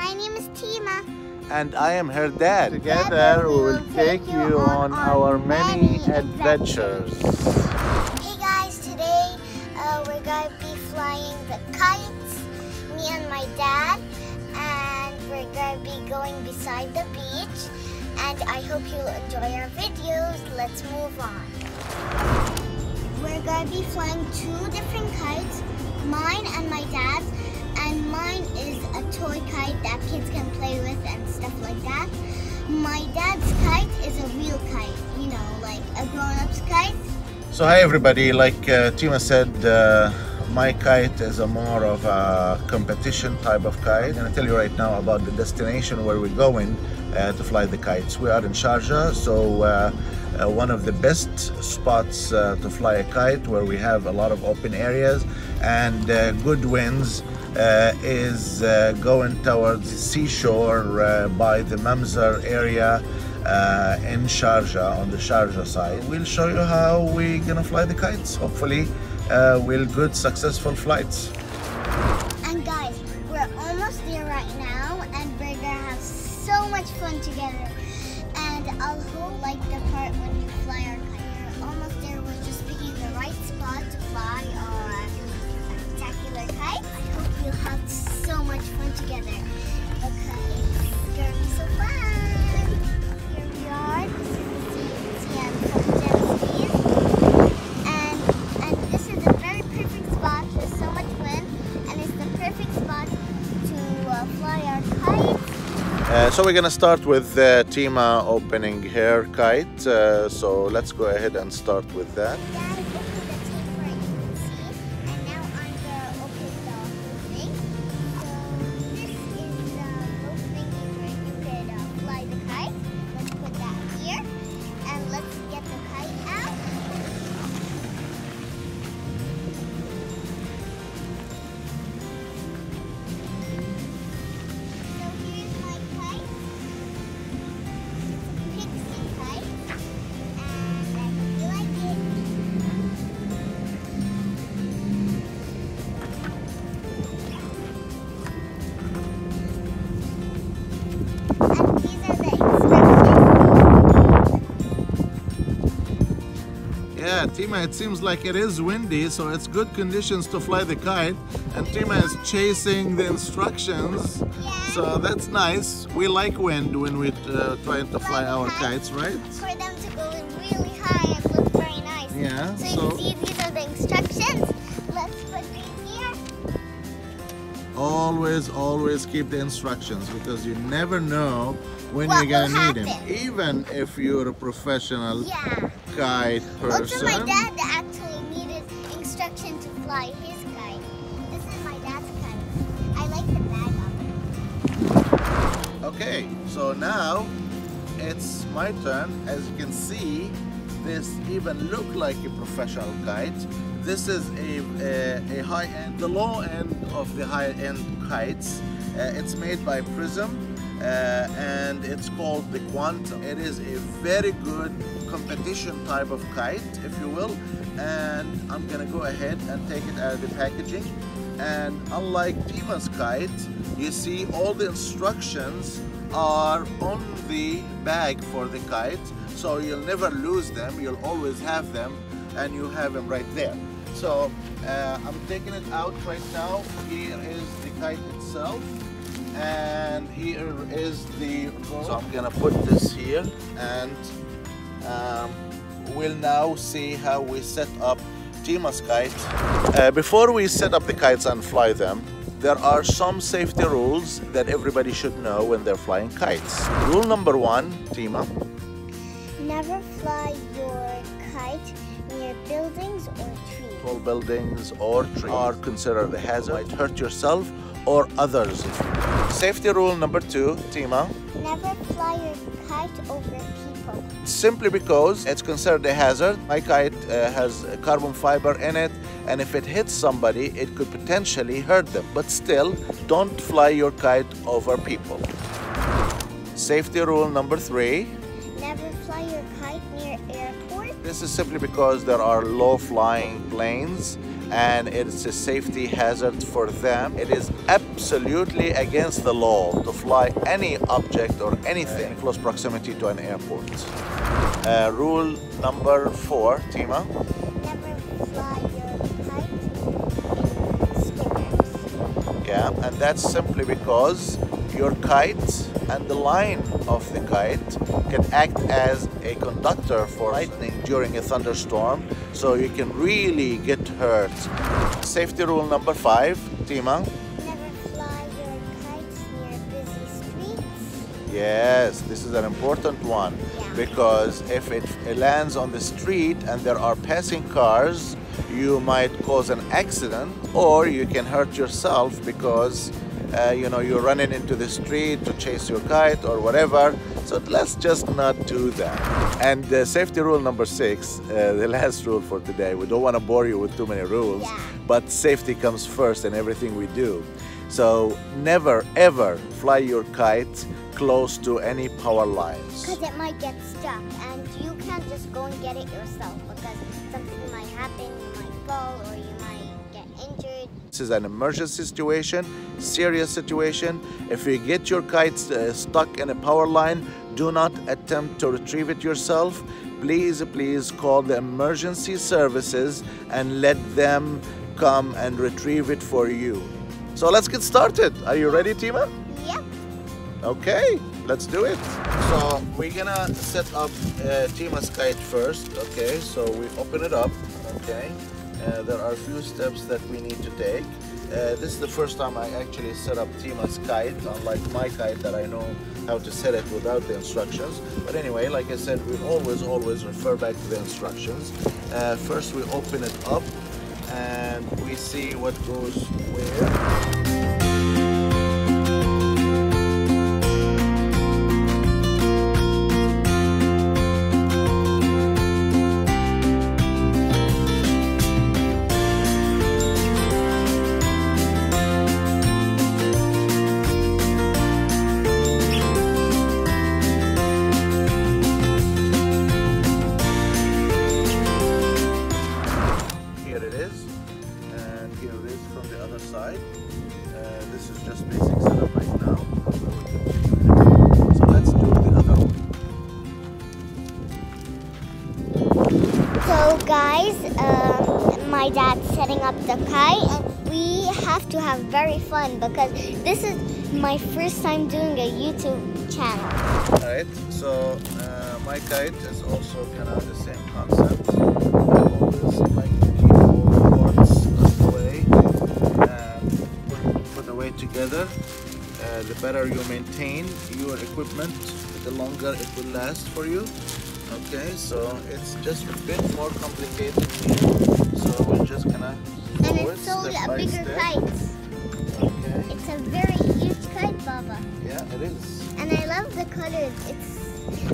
My name is Tima. And I am her dad. Together we will take you on our many adventures. Hey guys, today we're going to be flying the kites, me and my dad, and we're going to be going beside the beach, and I hope you'll enjoy our videos. Let's move on. We're going to be flying two different kites, mine and my dad's, and mine is a toy kite that kids can play with and stuff like that. My dad's kite is a real kite, you know, like a grown-up's kite. So hi everybody, like Tima said, my kite is a more of a competition type of kite. I'm going to tell you right now about the destination where we're going to fly the kites. We are in Sharjah, so one of the best spots to fly a kite, where we have a lot of open areas and good winds, is going towards the seashore by the Mamzar area in Sharjah, on the Sharjah side. We'll show you how we're gonna fly the kites. Hopefully we'll good successful flights. And guys, we're almost there right now, and we're gonna have so much fun together. And I'll hold like the part when you fly our kite. We're almost there. We're just picking the right spot to fly our spectacular kite. I hope you'll have so much fun together. Okay, it's gonna be so fun. Here we are. This is the CTM and this is a very perfect spot. There's so much wind, and it's the perfect spot to fly our kite. So we're gonna start with Tima opening her kite. So let's go ahead and start with that. Yeah, Tima, it seems like it is windy, so it's good conditions to fly the kite. And Tima is chasing the instructions, so that's nice. We like wind when we're trying to fly our kites, right? For them to go in really high and look very nice. Yeah. So you see, these are the instructions. Let's put these here. Always keep the instructions, because you never know when you're gonna need them. Even if you're a professional kite person. Also, my dad actually needed instruction to fly his kite. This is my dad's kite. I like the bag of it. Okay, so now it's my turn. As you can see, this even look like a professional kite. This is a high end, the low end of the high end kites. It's made by Prism. And it's called the Qantum. It is a very good competition type of kite, if you will, and I'm gonna go ahead and take it out of the packaging. And unlike Tima's kite, you see all the instructions are on the bag for the kite, so you'll never lose them. You'll always have them, and you have them right there. So I'm taking it out right now. Here is the kite itself, and here is the rope. So I'm gonna put this here, and we'll now see how we set up Tima's kite. Before we set up the kites and fly them, there are some safety rules that everybody should know when they're flying kites. Rule number one, Tima. Never fly your kite near buildings or trees. Tall buildings or trees are considered a hazard. You might hurt yourself or others. Safety rule number two, Tima. Never fly your kite over people. Simply because it's considered a hazard. My kite has carbon fiber in it, and if it hits somebody, it could potentially hurt them. But still, don't fly your kite over people. Safety rule number three. Never fly your kite near airports. This is simply because there are low-flying planes and it's a safety hazard for them. It is absolutely against the law to fly any object or anything in close proximity to an airport. Rule number 4, Tima. Never fly your kite in stickers. Yeah, and that's simply because your kite and the line of the kite can act as a conductor for lightning during a thunderstorm, so you can really get hurt. Safety rule number 5, Tima. Never fly your kites near busy streets. Yes, this is an important one, because if it lands on the street and there are passing cars, you might cause an accident, or you can hurt yourself because you're running into the street to chase your kite or whatever. So let's just not do that. And safety rule number 6, the last rule for today. We don't want to bore you with too many rules, but safety comes first in everything we do. So never ever fly your kite close to any power lines. Because it might get stuck and you can't just go and get it yourself, because something might happen, you might fall or you might get injured. This is an emergency situation, serious situation. If you get your kite stuck in a power line, do not attempt to retrieve it yourself. Please, please call the emergency services and let them come and retrieve it for you. So let's get started. Are you ready, Tima? Yep. Okay, let's do it. So we're gonna set up Tima's kite first. Okay, so we open it up. Okay, there are a few steps that we need to take. This is the first time I actually set up Tima's kite, unlike my kite that I know how to set it without the instructions. But anyway, like I said, we always refer back to the instructions. First we open it up and we see what goes where. This is just basic setup right now. So let's do the other one. So guys, my dad's setting up the kite and we have to have very fun because this is my first time doing a YouTube channel. Alright, so my kite is also kind of the same concept. I always like to keep all the parts away and put away together. The better you maintain your equipment, the longer it will last for you. Okay, so it's just a bit more complicated here. So we're just gonna and it's sold a bigger kite. Okay. It's a very huge kite, Baba. Yeah, it is. And I love the colors.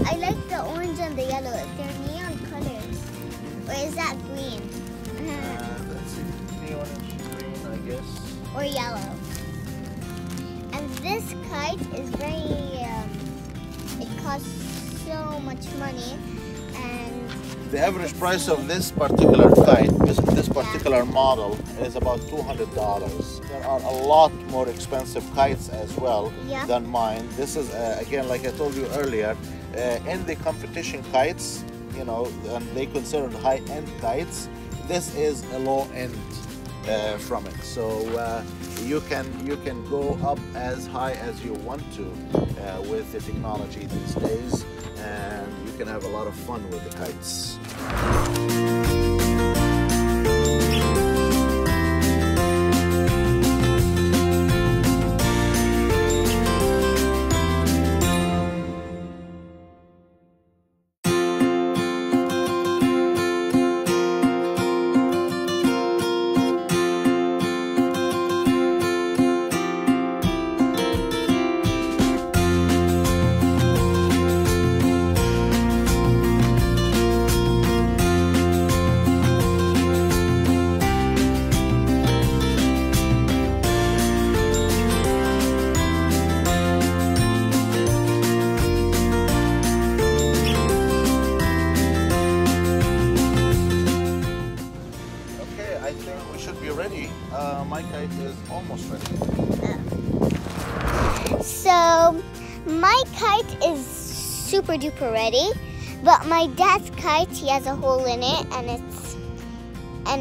I like the orange and the yellow. They're neon colors. Or is that green? Let's see, neon and green, I guess. Or yellow. And this kite is very, it costs so much money. And the average price of this particular kite, this particular model, is about $200. There are a lot more expensive kites as well than mine. This is, again, like I told you earlier, in the competition kites, you know, and they consider high-end kites, this is a low-end from it. So you can go up as high as you want to with the technology these days, and you can have a lot of fun with the kites. So my kite is super duper ready, but my dad's kite, he has a hole in it, and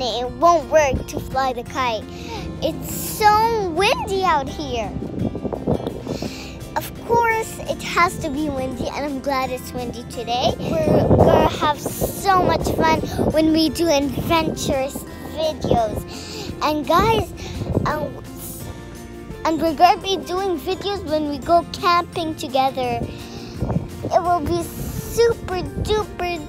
it won't work to fly the kite. It's so windy out here. Of course, it has to be windy, and I'm glad it's windy today. We're gonna have so much fun when we do adventurous videos. And guys, and we're gonna be doing videos when we go camping together. It will be super duper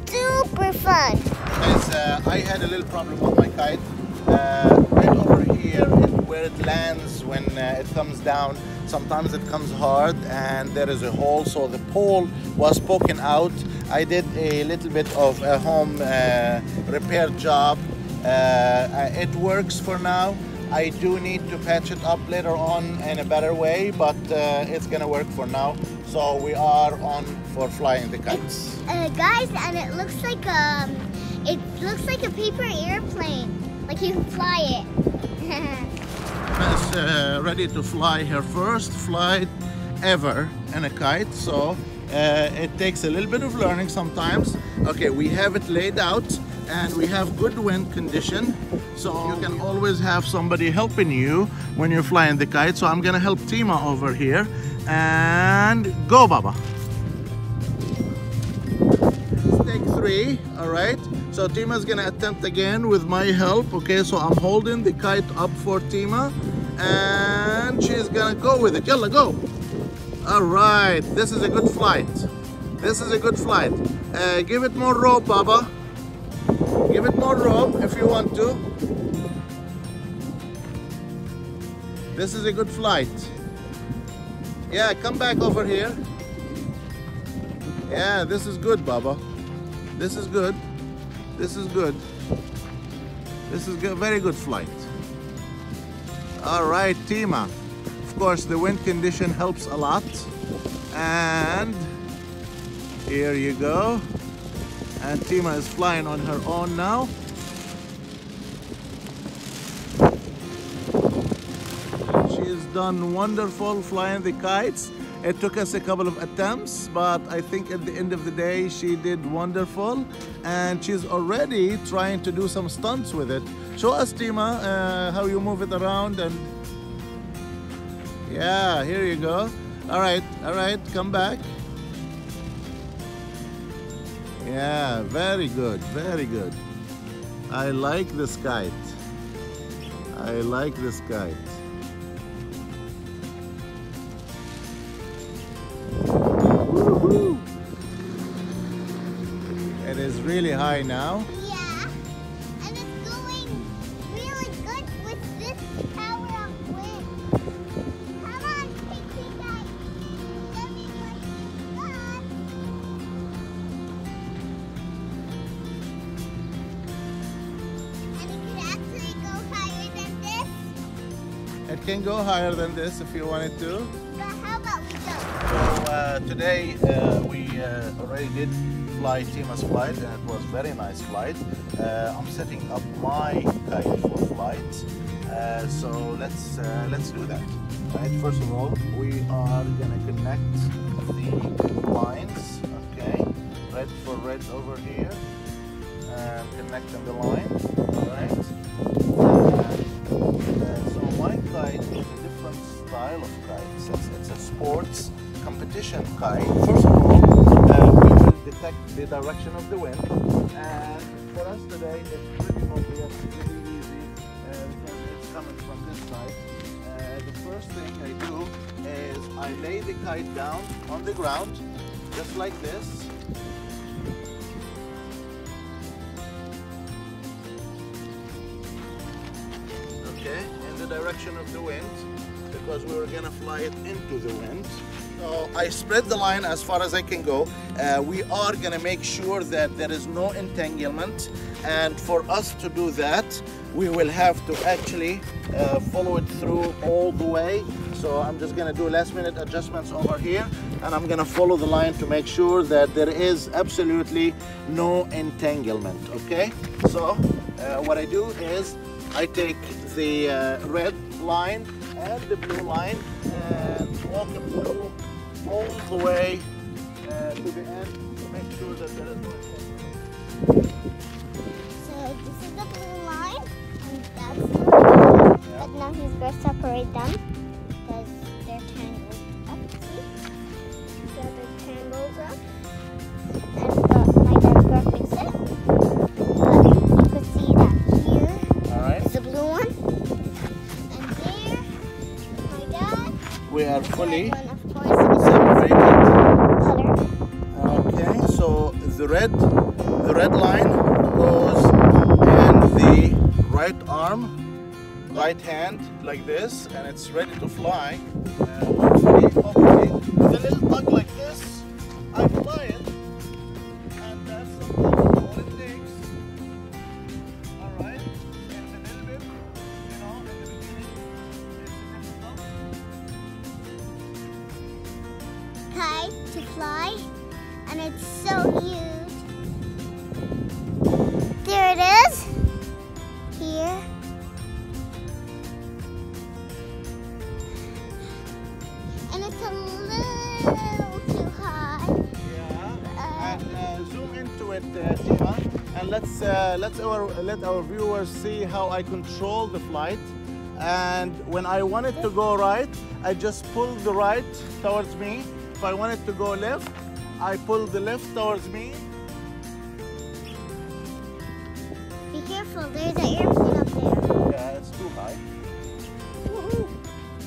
duper fun. Guys, I had a little problem with my kite. Right over here, where it lands when it comes down, sometimes it comes hard and there is a hole, so the pole was poking out. I did a little bit of a home repair job. It works for now. I do need to patch it up later on in a better way, but it's gonna work for now. So we are on for flying the kites. Guys, and it looks like a paper airplane. Like you can fly it. Is ready to fly her first flight ever in a kite, so it takes a little bit of learning sometimes. Okay, we have it laid out and we have good wind condition, so you can always have somebody helping you when you're flying the kite. So I'm gonna help Tima over here, and go Baba. Take 3, all right? So Tima's gonna attempt again with my help. Okay, so I'm holding the kite up for Tima and she's gonna go with it. Yalla, go. All right, this is a good flight. This is a good flight. Give it more rope, Baba. Give it more rope if you want to. This is a good flight. Yeah, come back over here. Yeah, this is good, Baba. This is good. This is good. This is a very good flight. All right, Tima. Of course, the wind condition helps a lot. And here you go. And Tima is flying on her own now. She has done wonderful flying the kites. It took us a couple of attempts, but I think at the end of the day, she did wonderful. And she's already trying to do some stunts with it. Show us, Tima, how you move it around. And yeah, here you go. All right, come back. Yeah, very good, very good. I like this kite. I like this kite. Woohoo! It is really high now. Yeah, and it's going really good with this power of wind. Come on, Pinky guy. Show me what you got. And it could actually go higher than this. It can go higher than this if you want it to. But how about we jump? So today we already did fly Tima's flight, and it was a very nice flight. I'm setting up my kite for flight. So let's do that. Right. First of all, we are gonna connect the lines. Okay. Red for red over here, and connecting the line. All right. So my kite is a different style of kite. It's a sports competition kite. First of all, we will detect the direction of the wind, and for us today it's pretty obvious, pretty easy, because it's coming from this side. The first thing I do is I lay the kite down on the ground, just like this. Okay, in the direction of the wind, because we were gonna fly it into the wind. So I spread the line as far as I can go. We are gonna make sure that there is no entanglement, and for us to do that, we will have to actually follow it through all the way. So I'm just gonna do last minute adjustments over here, and I'm gonna follow the line to make sure that there is absolutely no entanglement, okay? So what I do is I take the red line and the blue line and walk him through all the way to the end to make sure that there is no problem. So this is the blue line, and that's the red. But now he's going to separate them because they're tangled up. See? So they're tangled up. And my dad's going to fix it. But you could see that here is the blue one. And there, my dad. We are fully One, of course, separated. color. Okay, so the red line goes in the right arm, right hand, like this, and it's ready to fly. Hopefully, with a little tug like this, I fly it, and that's sometimes all it takes. All right, it's a little bit, you know, in the beginning, it's difficult. Kite to fly, and it's so huge. There it is. Here. And it's a little too high. Yeah. And zoom into it, Tima, and let our viewers see how I control the flight. And when I want it to go right, I just pull the right towards me. If I want it to go left, I pull the left towards me. Be careful, there's an airplane up there. Yeah, it's too high. Ooh.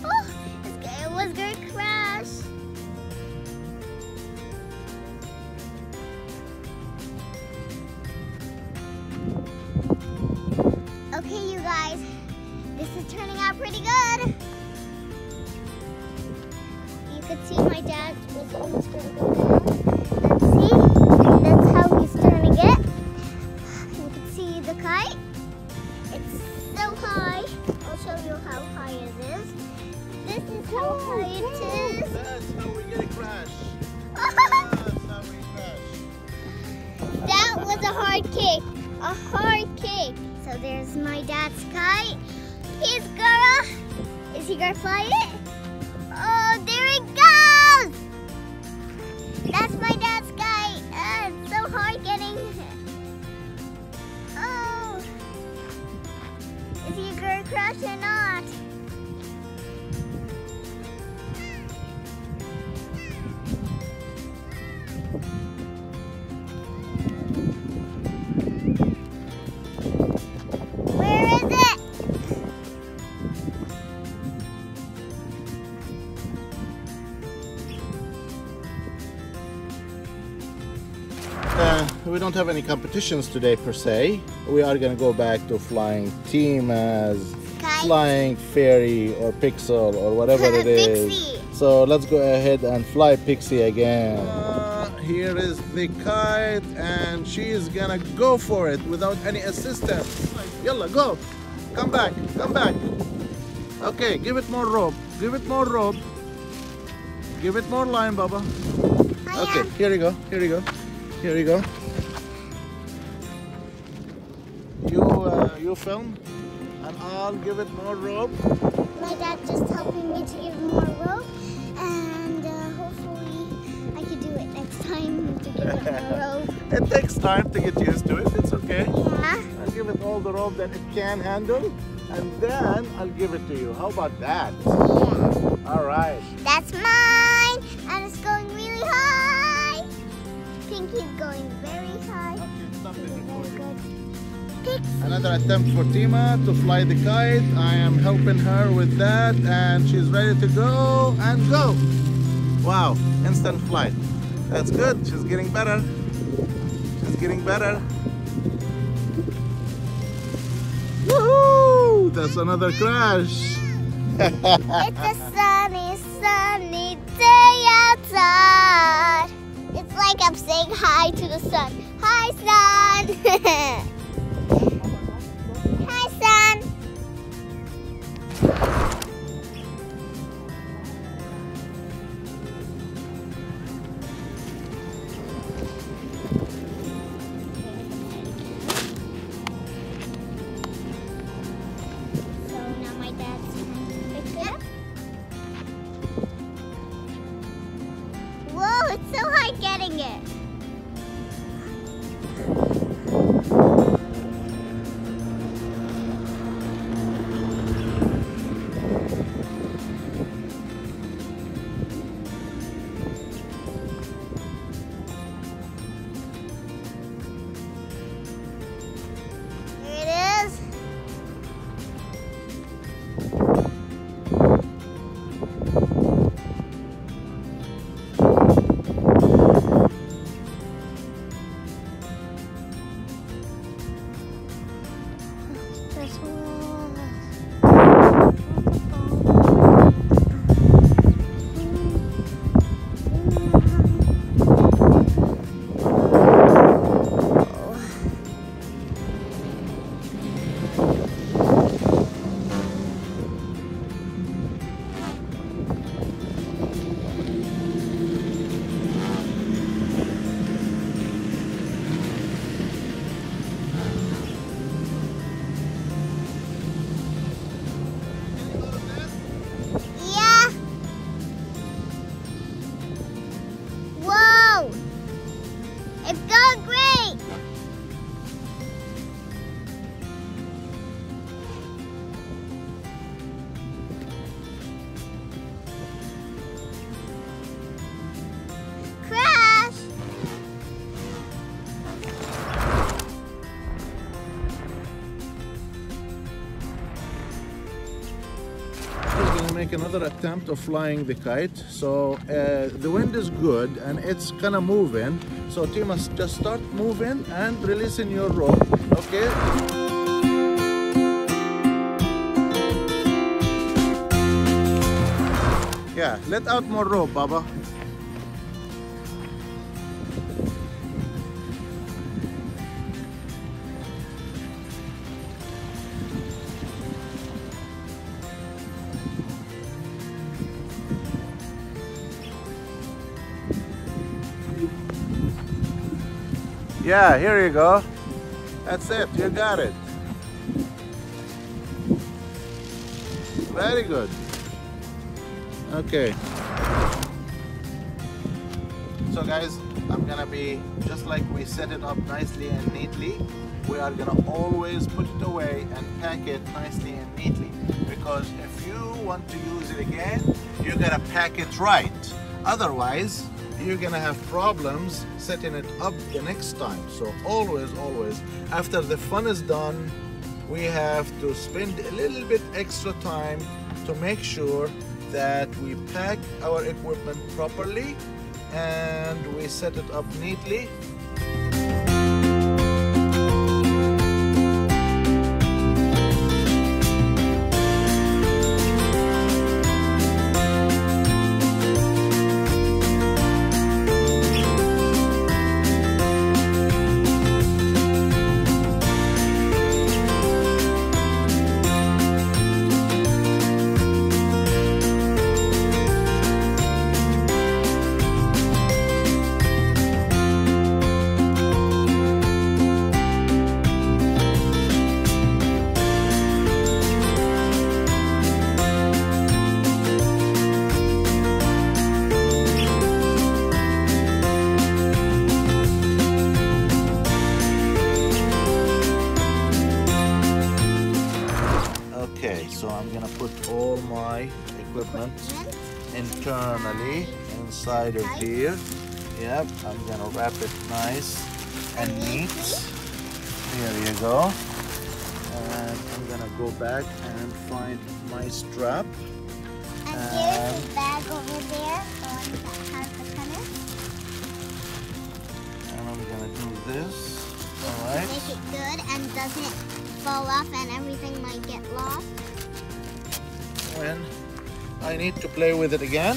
Oh, it was going to crash. Okay, you guys, this is turning out pretty good. You could see my dad was almost going to go down. And see, that's how he's turning it. You can see the kite. It's so high. I'll show you how high it is. This is how high it is. That's how we get a crash. That's how we crash. That was a hard kick. A hard kick. So there's my dad's kite. Is he gonna fly it? Oh, there it goes! That's my dad's kite. It's so hard getting it. Oh, is he gonna crash or not? Where is it? We don't have any competitions today per se. We are gonna go back to flying Tima's, Kite. flying Fairy or Pixel or whatever it is. Pixie. So let's go ahead and fly Pixie again. Here is the kite, and she is gonna go for it without any assistance. Yalla, go! Come back, come back. Okay, give it more rope. Give it more rope. Give it more line, Baba. Okay, here you go. Here you go. Here you go. You film, and I'll give it more rope. My dad just helping me to give more rope, and hopefully I can do it next time to give it more rope. It takes time to get used to it. It's okay. Yeah. I'll give it all the rope that it can handle, and then I'll give it to you. How about that? Yeah. All right. That's mine, and it's going really high. Pinky's going very high. Okay, stop it. Very good. Another attempt for Tima to fly the kite. I am helping her with that, and she's ready to go and go. Wow, instant flight. That's good. She's getting better. She's getting better. Woohoo! That's another crash. It's a sunny, sunny day outside. It's like I'm saying hi to the sun. Hi, sun. Hi, sun. So now my dad's trying to pick it up. finger. Make another attempt of flying the kite. So the wind is good and it's kind of moving, so Tima, just start moving and releasing your rope. Okay, yeah, let out more rope, Baba. Yeah, here you go. That's it, you got it. Very good. Okay. So guys, I'm gonna be, just like we set it up nicely and neatly, we are gonna always put it away and pack it nicely and neatly. Because if you want to use it again, you gotta pack it right. Otherwise, you're gonna have problems setting it up the next time. So always, after the fun is done, we have to spend a little bit extra time to make sure that we pack our equipment properly and we set it up neatly. So I'm gonna put all my equipment internally inside of here. Yep, I'm gonna wrap it nice and neat. Here you go. And I'm gonna go back and find my strap. And here's the bag over there, the one that has the tennis. And I'm gonna do this. Alright. Make it good and doesn't fall off and everything might get lost. When I need to play with it again,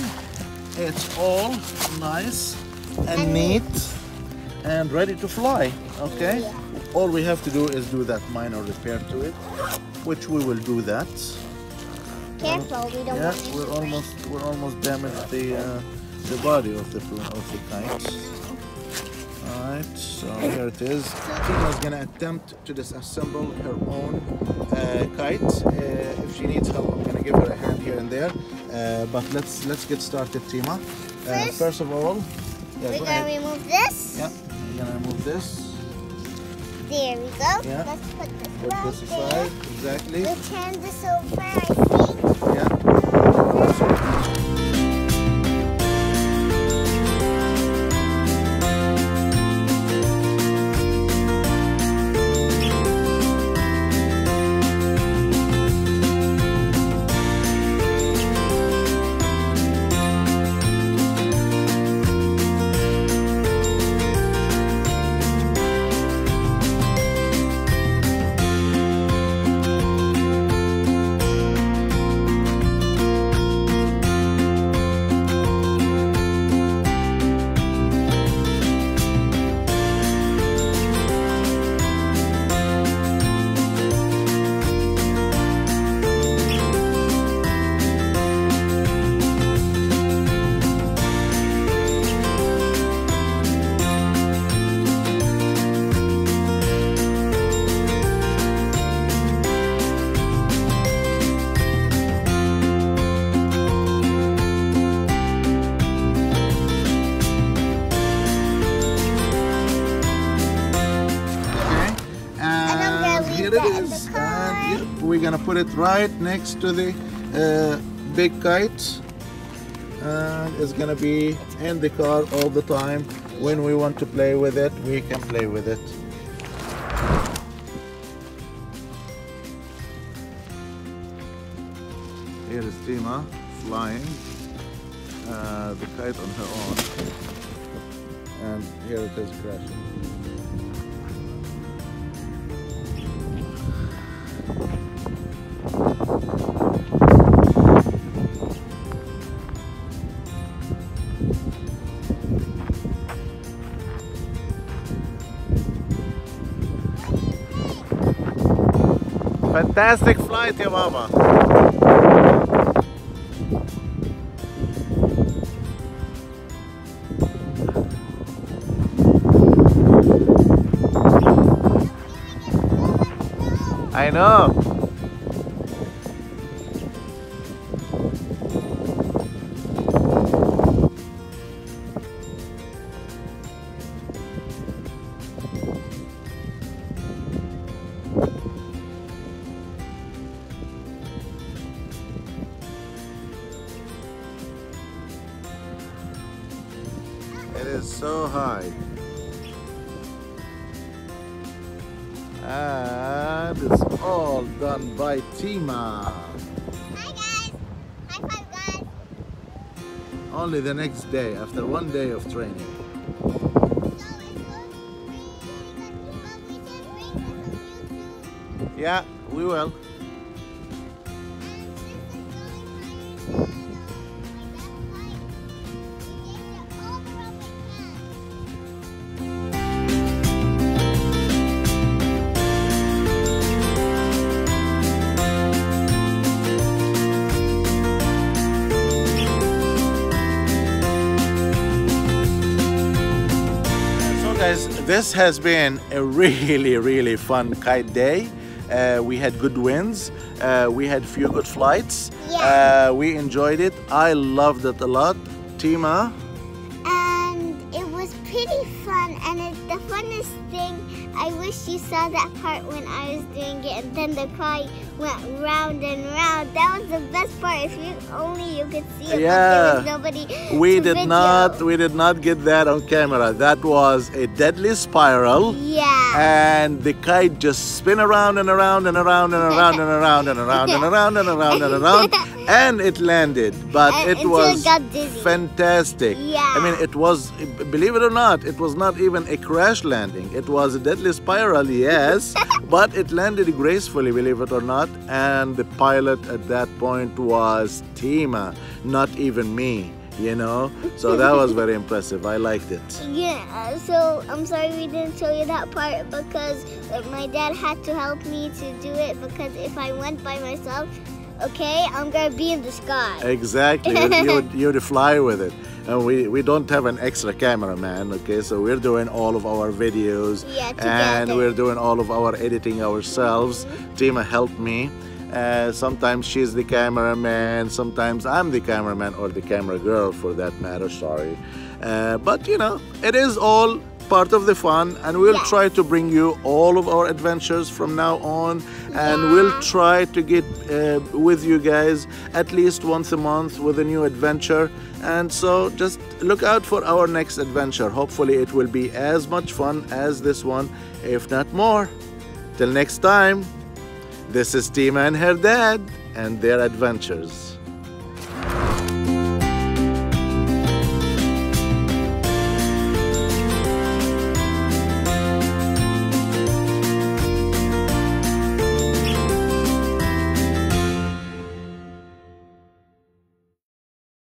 it's all nice and neat and ready to fly. Okay, yeah. All we have to do is do that minor repair to it, which we will do that. Careful, we don't want it to we're almost damaged the body of the kite. Alright, so here it is. Tima is gonna attempt to disassemble her own kite. If she needs help, I'm gonna give her a hand here and there. But let's get started, Tima. First of all, Yeah, We're gonna remove this. Yeah, we're gonna remove this. There we go. Yeah. Let's put this Put right this there. aside. Exactly. We'll turn this over, I think. Yeah. Here it is, and we're gonna put it right next to the big kite, and it's gonna be in the car all the time. When we want to play with it, we can play with it. Here is Tima flying the kite on her own, and here it is crashing. Fantastic flight, ya mama. I know. It is so high. And it's all done by Tima. Hi guys! High five guys! Only the next day, after 1 day of training. Yeah, we will. Guys, this has been a really fun kite day. We had good winds, we had few good flights. Yeah. We enjoyed it. I loved it a lot. Tima? And it was pretty fun, and the funnest thing, I wish you saw that part when I was doing it, and then the kite went round and round. That was the best part. If you could see it, Yeah. but there was nobody We to did video. not get that on camera. That was a deadly spiral. Yeah. And the kite just spin around and around and around and around and around and around and around and around and around, and it landed. But it Until was it got dizzy. fantastic. Yeah. I mean, it was, believe it or not, it was not even a crash landing. It was a deadly spiral, yes, but it landed gracefully, believe it or not. And the pilot at that point was Tima, not even me, you know. So that was very impressive. I liked it. Yeah, so I'm sorry we didn't show you that part because my dad had to help me to do it, because if I went by myself, okay, I'm gonna be in the sky. Exactly, you'd fly with it. And we don't have an extra cameraman, okay, so we're doing all of our videos, Yeah, and together. we're doing all of our editing ourselves. Tima helped me, Sometimes she's the cameraman, sometimes I'm the cameraman, or the camera girl for that matter, sorry. But you know, it is all part of the fun, and we'll try to bring you all of our adventures from now on, and we'll try to get with you guys at least once a month with a new adventure. And so just look out for our next adventure. Hopefully it will be as much fun as this one, if not more. Till next time, this is Tima and her dad and their adventures.